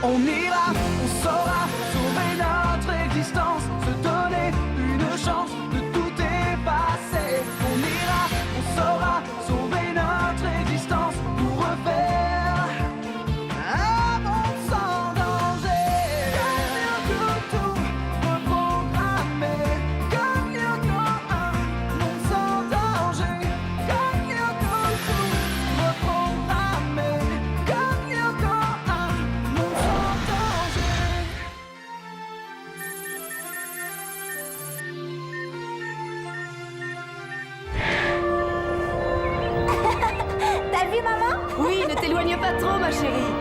On ira, on saura sauver notre existence, se donner une chance de tout effacer. On ira, on saura sauver notre existence pour refaire un monde sans danger. Tout reprogrammer, comme Yoko, un monde sans danger. Comme Yoko, tout reprogrammer, comme Yoko, un monde sans danger. T'as vu, maman? Oui, ne t'éloigne pas trop, ma chérie.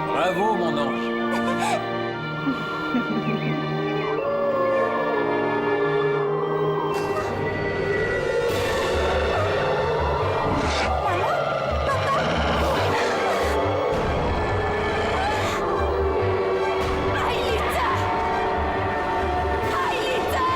Bravo, mon ange. Aïlita! Aïlita!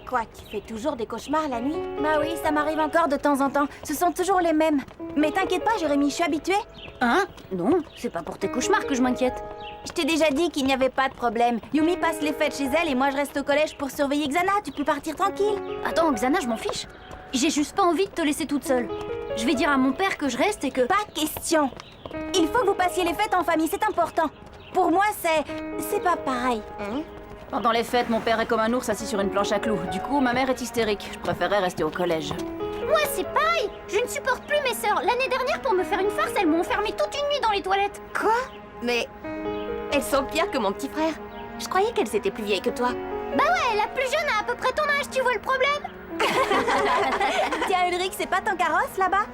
Quoi, tu fais toujours des cauchemars la nuit? Bah oui, ça m'arrive encore de temps en temps. Ce sont toujours les mêmes. Mais t'inquiète pas, Jérémy, je suis habituée. Hein? Non, c'est pas pour tes cauchemars que je m'inquiète. Je t'ai déjà dit qu'il n'y avait pas de problème. Yumi passe les fêtes chez elle et moi je reste au collège pour surveiller Xana. Tu peux partir tranquille. Attends, Xana, je m'en fiche. J'ai juste pas envie de te laisser toute seule. Je vais dire à mon père que je reste et que... Pas question. Il faut que vous passiez les fêtes en famille, c'est important. Pour moi, c'est pas pareil. Pendant les fêtes, mon père est comme un ours assis sur une planche à clous. Du coup, ma mère est hystérique. Je préférais rester au collège. Moi, c'est pareil. Je ne supporte plus mes sœurs. L'année dernière, pour me faire une farce, elles m'ont enfermée toute une nuit dans les toilettes. Quoi? Mais elles sont pires que mon petit frère. Je croyais qu'elles étaient plus vieilles que toi. Bah ouais, la plus jeune a à peu près ton âge, tu vois le problème? Tiens, Ulrich, c'est pas ton carrosse là-bas?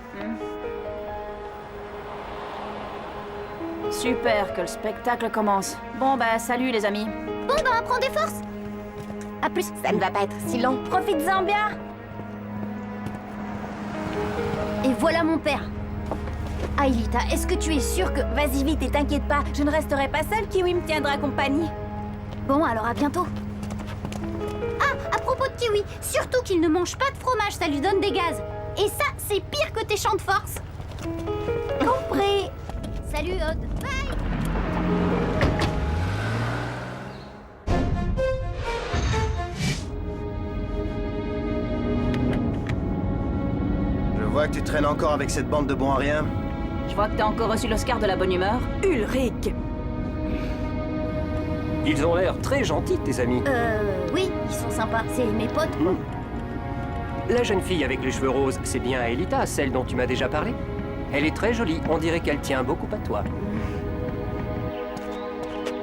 Super, que le spectacle commence. Bon, bah, salut les amis. Bon, bah, prends des forces. À plus, ça ne va pas être si long. Profites-en bien. Et voilà mon père. Aïlita, est-ce que tu es sûre que... Vas-y vite et t'inquiète pas, je ne resterai pas seule, Kiwi me tiendra compagnie. Bon, alors à bientôt. Ah, à propos de Kiwi, surtout qu'il ne mange pas de fromage, ça lui donne des gaz. Et ça, c'est pire que tes chants de force. Compris. Salut, Aude. Bye. Je vois que tu traînes encore avec cette bande de bons à rien. Je vois que t'as encore reçu l'Oscar de la bonne humeur. Ulrich! Ils ont l'air très gentils, tes amis. Oui, ils sont sympas. C'est mes potes, quoi. La jeune fille avec les cheveux roses, c'est bien Aelita, celle dont tu m'as déjà parlé? Elle est très jolie, on dirait qu'elle tient beaucoup à toi.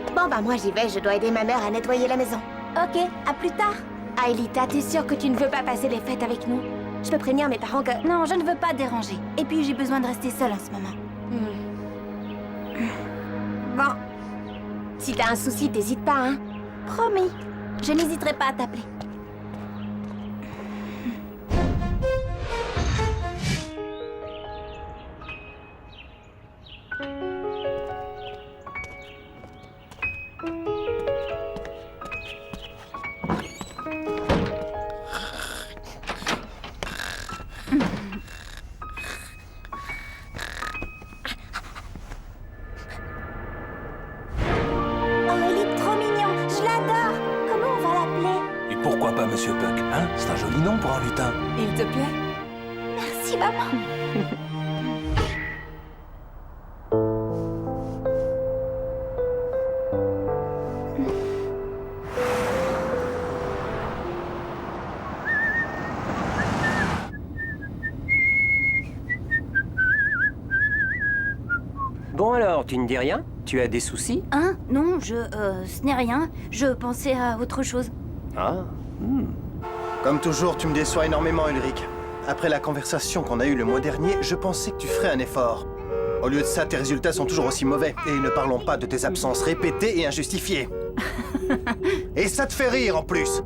Bon bah moi j'y vais, je dois aider ma mère à nettoyer la maison. Ok, à plus tard. Aelita, t'es sûre que tu ne veux pas passer les fêtes avec nous? Je peux prévenir mes parents que... Non, je ne veux pas déranger. Et puis j'ai besoin de rester seule en ce moment. Bon. Si t'as un souci, t'hésites pas, hein? Promis. Je n'hésiterai pas à t'appeler. Oh, il est trop mignon. Je l'adore. Comment on va l'appeler? Et pourquoi pas Monsieur Puck, hein? C'est un joli nom pour un lutin. Il te plaît? Merci, maman. Bon alors, Tu ne dis rien? Tu as des soucis? Hein? Non, ce n'est rien. Je pensais à autre chose. Ah, Comme toujours, tu me déçois énormément, Ulrich. Après la conversation qu'on a eue le mois dernier, je pensais que tu ferais un effort. Au lieu de ça, tes résultats sont toujours aussi mauvais. Et ne parlons pas de tes absences répétées et injustifiées. Et ça te fait rire, en plus.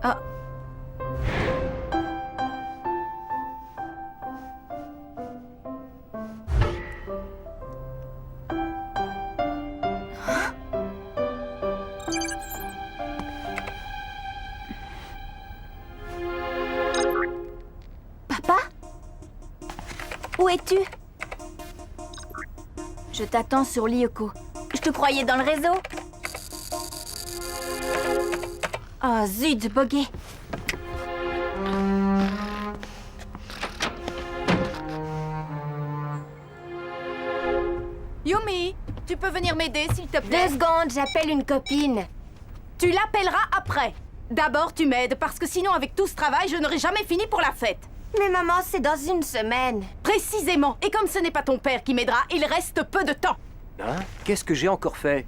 Ah. Papa? Où es-tu? Je t'attends sur Lyoko. Je te croyais dans le réseau. Oh zut, Bogey. Yumi, tu peux venir m'aider, s'il te plaît? 2 secondes, j'appelle une copine. Tu l'appelleras après. D'abord, tu m'aides, parce que sinon, avec tout ce travail, je n'aurai jamais fini pour la fête. Mais maman, c'est dans 1 semaine. Précisément. Et comme ce n'est pas ton père qui m'aidera, il reste peu de temps. hein? Qu'est-ce que j'ai encore fait?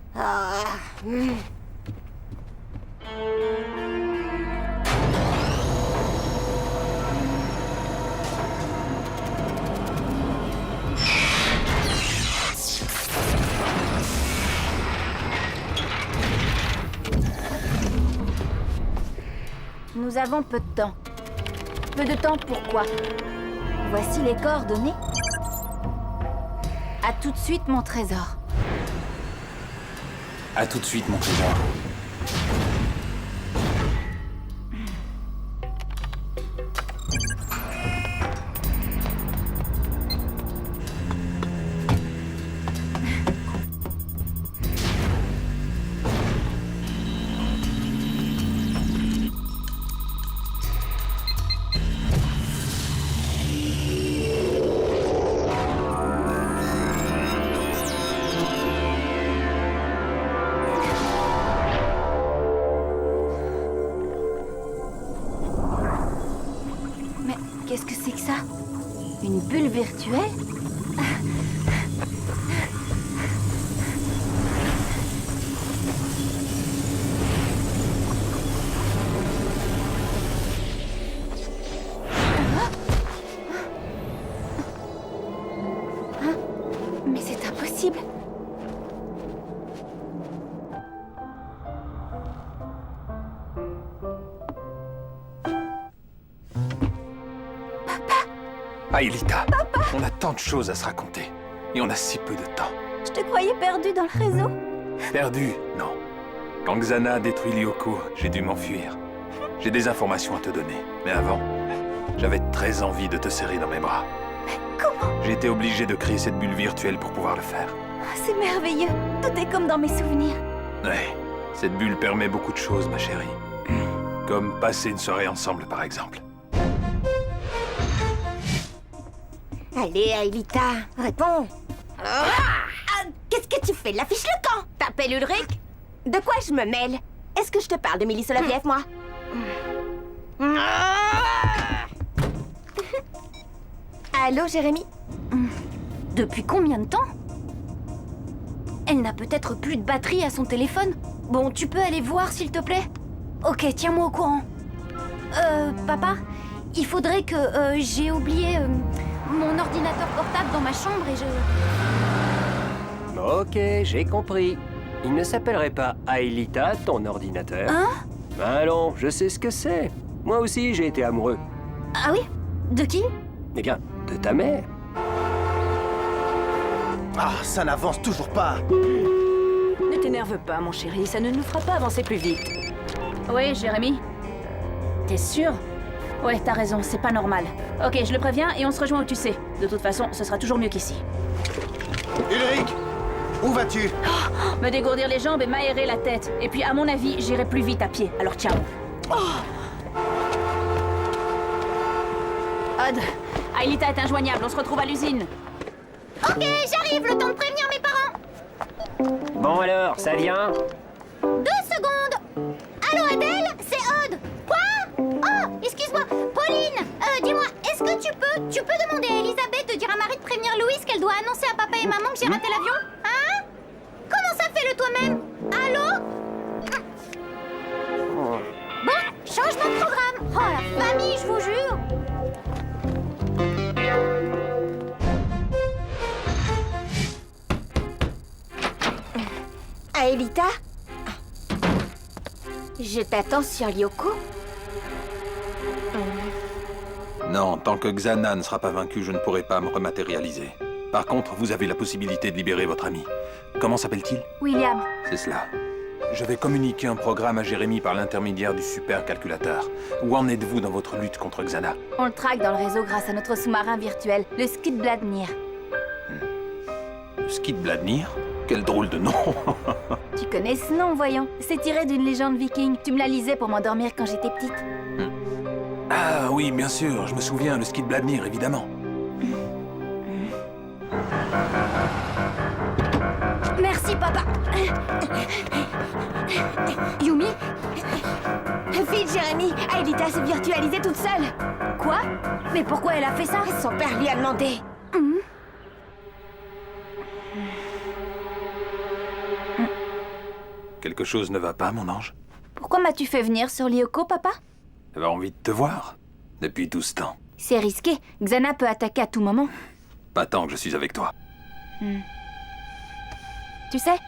Nous avons peu de temps. Peu de temps pourquoi? Voici les coordonnées. À tout de suite, mon trésor. À tout de suite, mon trésor. Mais qu'est-ce que c'est que ça? Une bulle virtuelle? Mais c'est impossible. Aelita, on a tant de choses à se raconter. Et on a si peu de temps. Je te croyais perdu dans le réseau. Perdu? Non. Quand Xana a détruit Lyoko, j'ai dû m'enfuir. J'ai des informations à te donner. Mais avant, j'avais très envie de te serrer dans mes bras. Comment? J'ai été obligé de créer cette bulle virtuelle pour pouvoir le faire. C'est merveilleux. Tout est comme dans mes souvenirs. Ouais, cette bulle permet beaucoup de choses, ma chérie. Comme passer une soirée ensemble, par exemple. Allez, Aelita, réponds. Qu'est-ce que tu fais? L'affiche le camp. T'appelles Ulrich? De quoi je me mêle? Est-ce que je te parle de Millie Soloviev, moi? Allô, Jérémy? Depuis combien de temps? Elle n'a peut-être plus de batterie à son téléphone. Bon, tu peux aller voir, s'il te plaît? Ok, tiens-moi au courant. Papa, il faudrait que j'ai oublié mon ordinateur portable dans ma chambre et je... Ok, j'ai compris. Il ne s'appellerait pas Aelita, ton ordinateur. Hein? Allons, je sais ce que c'est. Moi aussi, j'ai été amoureux. Ah oui? De qui? Eh bien, de ta mère. Ah, ça n'avance toujours pas. Ne t'énerve pas, mon chéri, ça ne nous fera pas avancer plus vite. Oui, Jérémy? T'es sûr? Ouais, t'as raison, c'est pas normal. Ok, je le préviens et on se rejoint où tu sais. De toute façon, ce sera toujours mieux qu'ici. Ulrich, où vas-tu? Me dégourdir les jambes et m'aérer la tête. Et puis, à mon avis, j'irai plus vite à pied. Alors, ciao. Odd, Aelita est injoignable, on se retrouve à l'usine. Ok, j'arrive, le temps de prévenir mes parents. Bon alors, ça vient? 2 secondes. Allô Adèle, c'est Aude. Quoi? Oh, excuse-moi. Pauline, dis-moi, est-ce que tu peux demander à Elisabeth de dire à Marie de prévenir Louise qu'elle doit annoncer à papa et maman que j'ai raté l'avion? Hein? Comment ça, fais-le toi-même? Allô? Bon, changement de programme. Oh la famille, je vous jure. Aelita? Je t'attends sur Lyoko. Non, tant que Xana ne sera pas vaincue, je ne pourrai pas me rematérialiser. Par contre, vous avez la possibilité de libérer votre ami. Comment s'appelle-t-il? William. C'est cela. Je vais communiquer un programme à Jérémy par l'intermédiaire du supercalculateur. Où en êtes-vous dans votre lutte contre Xana? On le traque dans le réseau grâce à notre sous-marin virtuel, le Skidbladnir. Skidbladnir? Quel drôle de nom. Tu connais ce nom, voyons. C'est tiré d'une légende viking. Tu me la lisais pour m'endormir quand j'étais petite. Ah oui, bien sûr, je me souviens, le Skidbladnir, évidemment. Merci, papa. Yumi? Vite, Jérémy! Aelita s'est virtualisée toute seule! Quoi? Mais pourquoi elle a fait ça? Son père lui a demandé! Quelque chose ne va pas, mon ange? Pourquoi m'as-tu fait venir sur Lyoko, papa? J'avais envie de te voir. Depuis tout ce temps. C'est risqué. Xana peut attaquer à tout moment. Pas tant que je suis avec toi. Tu sais,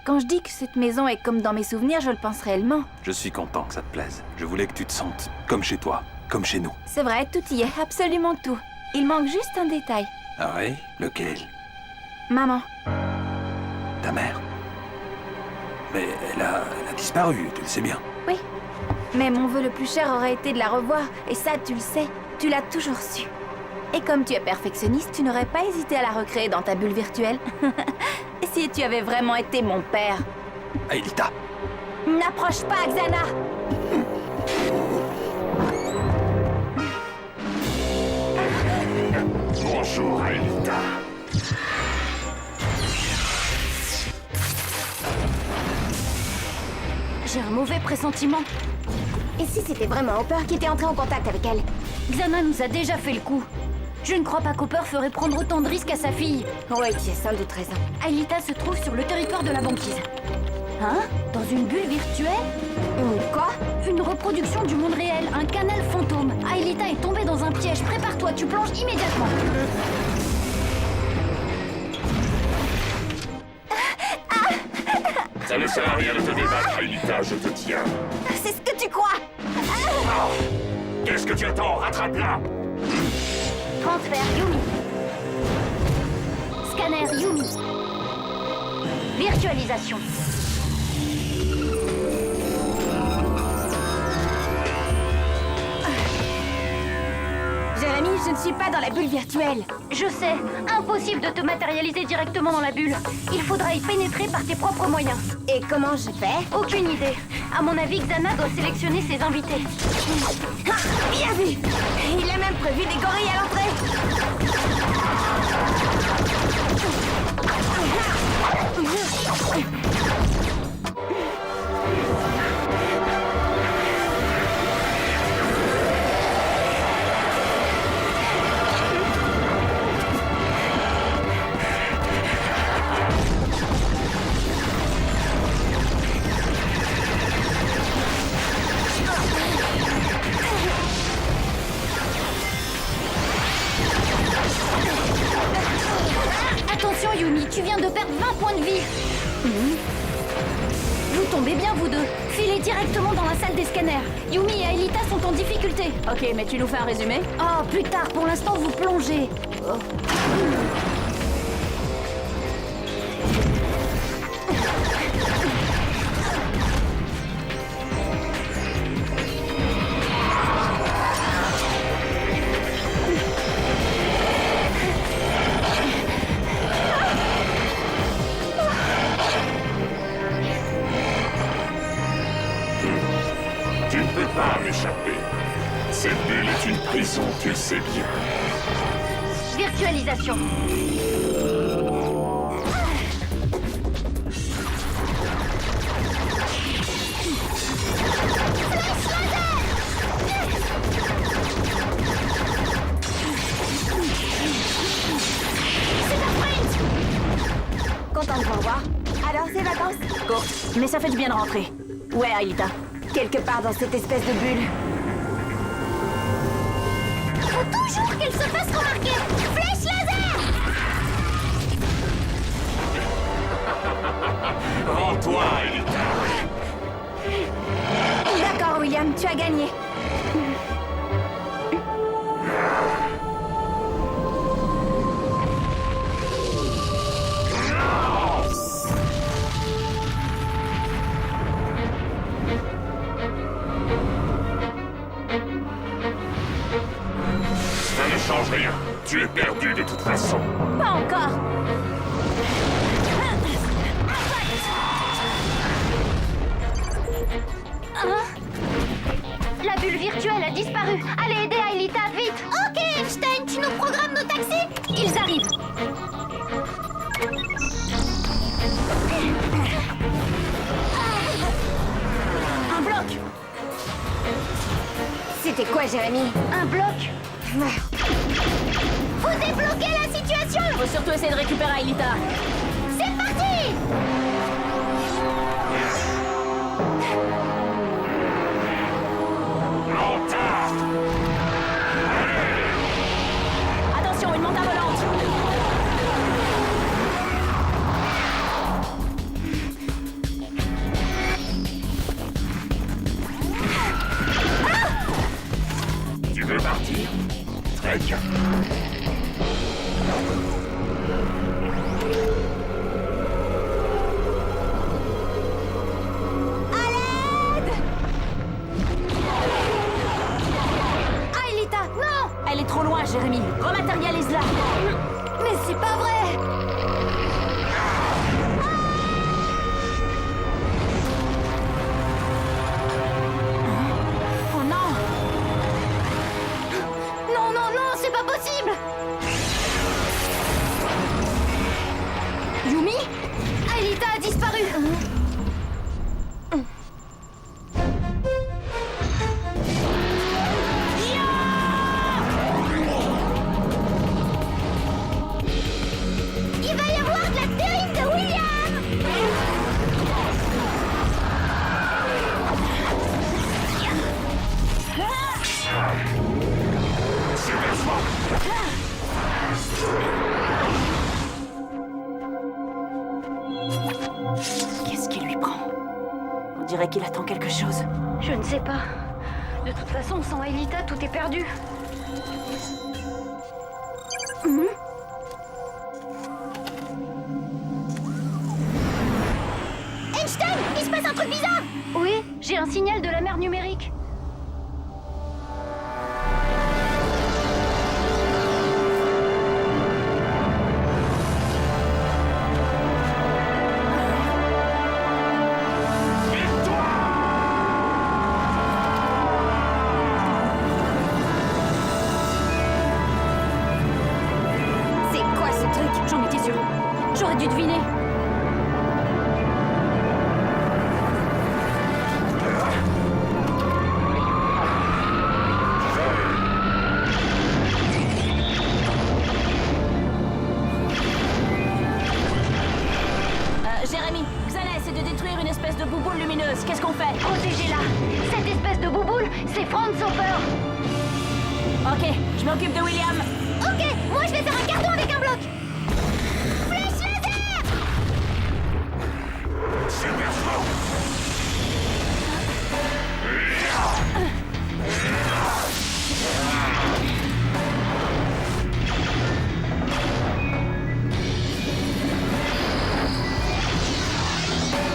quand je dis que cette maison est comme dans mes souvenirs, je le pense réellement. Je suis content que ça te plaise. Je voulais que tu te sentes comme chez toi, comme chez nous. C'est vrai, tout y est, absolument tout. Il manque juste un détail. Ah oui? Lequel? Maman. Ta mère? Mais elle a disparu, tu le sais bien. Oui. Mais mon vœu le plus cher aurait été de la revoir, et ça, tu le sais, tu l'as toujours su. Et comme tu es perfectionniste, tu n'aurais pas hésité à la recréer dans ta bulle virtuelle. Si tu avais vraiment été mon père. Aelita! N'approche pas, Xana! Bonjour, Aelita. J'ai un mauvais pressentiment. Et si c'était vraiment Hopper qui était entré en contact avec elle? Xana nous a déjà fait le coup. Je ne crois pas qu'Hopper ferait prendre autant de risques à sa fille. Oui, tu as sans doute raison. Aelita se trouve sur le territoire de la banquise. Hein? Dans une bulle virtuelle? Quoi? Une reproduction du monde réel, un canal fantôme. Aelita est tombée dans un piège. Prépare-toi, tu plonges immédiatement. Ça ne sert à rien de te débattre, Aelita, je te tiens. C'est ce que tu crois! Qu'est-ce que tu attends? Rattrape-la! Transfert Yumi. Scanner Yumi. Virtualisation. Jérémy, je ne suis pas dans la bulle virtuelle. Je sais, impossible de te matérialiser directement dans la bulle. Il faudra y pénétrer par tes propres moyens. Et comment je fais? Aucune idée. À mon avis, Xana doit sélectionner ses invités. Ah, bien vu! Il a même prévu des gorilles à l'entrée. Attention Yumi, tu viens de perdre 20 points de vie. Vous tombez bien vous deux. Filez directement dans la salle des scanners. Yumi et Aelita sont en difficulté. Ok, mais tu nous fais un résumé? Oh, plus tard, pour l'instant vous plongez. Tu ne peux pas m'échapper. Cette bulle est une prison, tu le sais bien. Virtualisation. être courte, mais ça fait du bien de rentrer. Ouais, Aelita. Quelque part dans cette espèce de bulle. Faut toujours qu'elle se fasse remarquer. Flèche laser! Rends-toi, Aelita. D'accord, William, tu as gagné. Ça ne change rien. Tu es perdu de toute façon. Pas encore. La bulle virtuelle a disparu. Allez aider Aelita, vite. Ok, Einstein, tu nous programmes nos taxis? Ils arrivent. Un bloc. C'était quoi, Jérémy? Un bloc. Faut débloquer la situation. Faut surtout essayer de récupérer Aelita. C'est parti. Attention, une montagne volante. Tu veux partir? Très bien. Aelita, non. Elle est trop loin, Jérémy. Rematérialise-la. Mais c'est pas vrai. Oh non. Non, non, non, c'est pas possible. Yumi? Aelita a disparu. Il va y avoir de la terrine de William. Qu'est-ce qui lui prend? On dirait qu'il attend quelque chose. Je ne sais pas. De toute façon, sans Aelita, tout est perdu. Einstein, il se passe un truc bizarre. Oui, j'ai un signal de la mer numérique. C'est quoi ce truc? J'en étais sûre. J'aurais dû deviner. Jérémy, Xana essaie de détruire une espèce de bouboule lumineuse. Qu'est-ce qu'on fait? Protégez-la. Cette espèce de bouboule, c'est Franz Hopper. Ok, je m'occupe de William. Ok, moi je vais faire un carton avec un bloc. Flèche laser.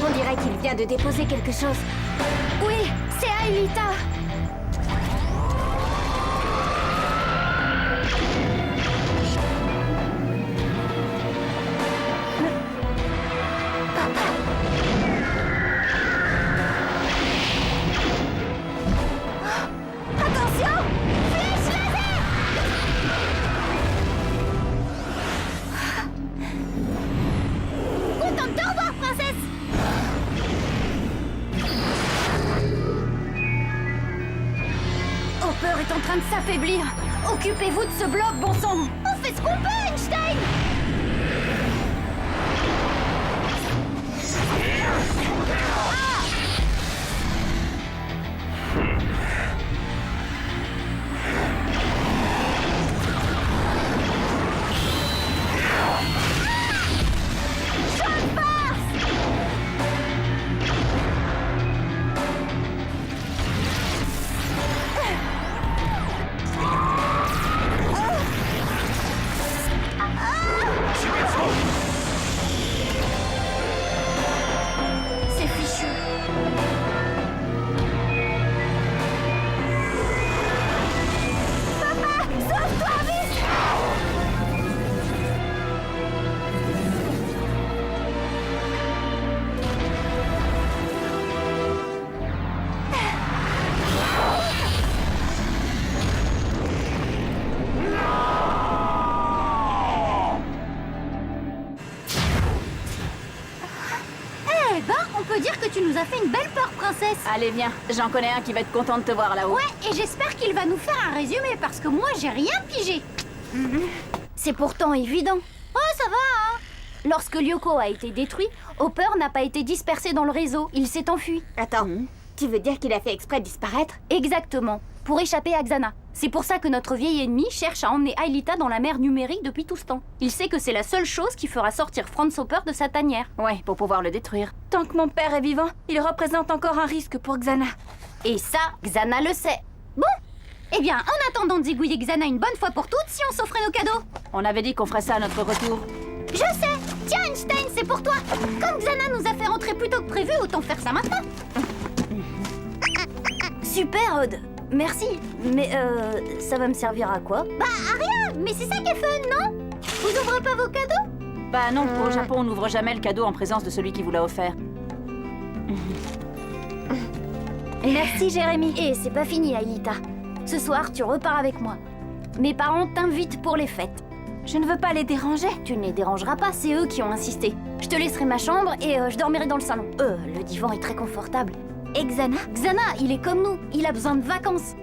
On dirait qu'il vient de déposer quelque chose. Oui, c'est Aelita. Attention! Flèche laser! Contente de te revoir, princesse! Hopper est en train de s'affaiblir. Occupez-vous de ce bloc, bon sang. On fait ce qu'on peut, Einstein. peut dire que tu nous as fait une belle peur, princesse. Allez, viens. J'en connais un qui va être content de te voir là-haut. Ouais, et j'espère qu'il va nous faire un résumé parce que moi, j'ai rien pigé. C'est pourtant évident. Oh, ça va, hein? Lorsque Lyoko a été détruit, Hopper n'a pas été dispersé dans le réseau. Il s'est enfui. Attends, tu veux dire qu'il a fait exprès de disparaître? Exactement, pour échapper à Xana. C'est pour ça que notre vieil ennemi cherche à emmener Aelita dans la mer numérique depuis tout ce temps. Il sait que c'est la seule chose qui fera sortir Franz Hopper de sa tanière. Ouais, pour pouvoir le détruire. Tant que mon père est vivant, il représente encore un risque pour Xana. Et ça, Xana le sait. Bon, eh bien, en attendant de zigouiller Xana une bonne fois pour toutes, si on s'offrait nos cadeaux. On avait dit qu'on ferait ça à notre retour. Je sais. Tiens, Einstein, c'est pour toi. Comme Xana nous a fait rentrer plus tôt que prévu, autant faire ça maintenant. Super, Odd. Merci. Mais ça va me servir à quoi? Bah, à rien. Mais c'est ça qui est fun, non? Vous ouvrez pas vos cadeaux? Bah non, au Japon, on n'ouvre jamais le cadeau en présence de celui qui vous l'a offert. Merci, Jérémy. Et c'est pas fini, Aelita. Ce soir, tu repars avec moi. Mes parents t'invitent pour les fêtes. Je ne veux pas les déranger. Tu ne les dérangeras pas, c'est eux qui ont insisté. Je te laisserai ma chambre et je dormirai dans le salon. Le divan est très confortable. Et Xana? Xana, il est comme nous, il a besoin de vacances.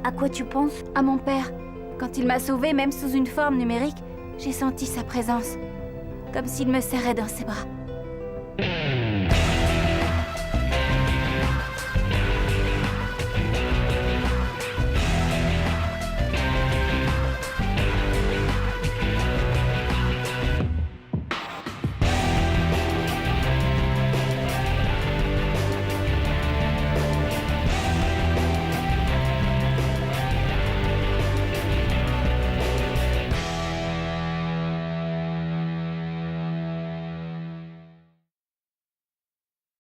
À quoi tu penses? À mon père. Quand il m'a sauvée, même sous une forme numérique, j'ai senti sa présence. Comme s'il me serrait dans ses bras.